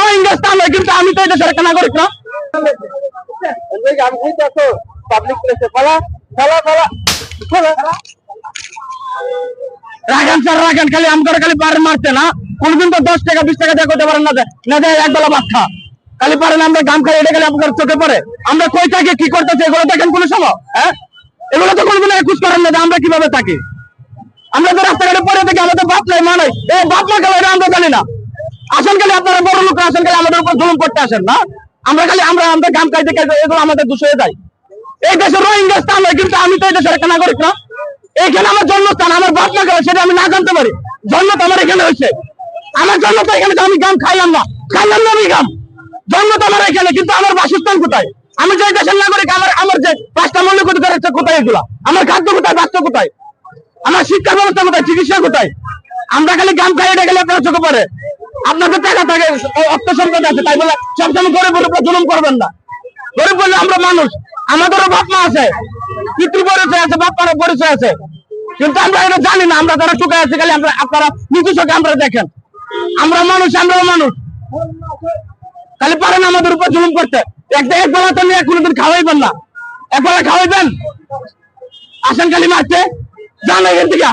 রোহিঙ্গা স্থান হয়, কিন্তু আমি তো এই দেশের একটা নাগরিক না। রাখেন স্যার রাখেন, খালি আমগরে খালি পারেন মারতে না, কোনদিন তো 10 টাকা 20 টাকা দিয়ে করতে পারেন না, না দেয় একবেলা ভাত খা খালি পারেন। আমরা গাম খাই, এটা খালি আপনার চোখে পড়ে। আমরা কই থাকি কি করতেছি এগুলো দেখেন কোন সময়? হ্যাঁ, এগুলো তো কোনদিন খুঁজ করেন না যে আমরা কিভাবে থাকি। আমরা তো রাস্তাঘাটে পড়ে থাকি, আমাদের বাপ নাই মা নাই, এই বাপ মা গেল আমরা জানি না। আসেন খালি আপনারা বড় লোক আসেন, খালি আমাদের উপর জুলুম করতে আসেন না। আমরা খালি আমাদের গাম খাইতে খাইতে এগুলো আমাদের দোষ হয়ে যায়। এই দেশের রোহিঙ্গা স্থান হয়, কিন্তু আমি তো এই দেশের একটা নাগরিক না। এইখানে আমার জন্মস্থান, আমার বাপ মা গেল সেটা আমি না জানতে পারি। জন্ম তো আমার এখানে হয়েছে, আমার জন্ম তো এখানে, তো আমি গাম খাইলাম না আমি গাম। জন্ম তো আমার এখানে, কিন্তু আমার বাসস্থান কোথায়? আমি যে দেশের নাগরিক, আমার যে 5টা মূল্য কোথায় এগুলা? আমার খাদ্য কোথায়, বাস্ত কোথায়, আমার শিক্ষা ব্যবস্থা কোথায়, চিকিৎসা কোথায়? আমরা খালি গাম খাই, এটা গেলে আপনার চোখে পড়ে। আপনাদের টাকা থাকে, অর্থ সম্পদ আছে, তাই বলে সবসময় গরিবের উপর জুলুম করবেন না। গরিব বললে আমরা মানুষ, আমাদেরও বাপ মা আছে, পিতৃ পরিচয় আছে, বাপ মার পরিচয় আছে, কিন্তু আমরা এটা জানি না। আমরা যারা চোখে আছে খালি আপনারা নিচু চোখে আমরা দেখেন। আমরা মানুষ, আমরাও মানুষ, খালি পারেন আমাদের উপর জুলুম করতে। একবেলা তো নিয়ে কোনোদিন খাওয়াইবেন না, একবেলা খাওয়াইবেন, আসেন খালি মারতে, জান এখান থেকে।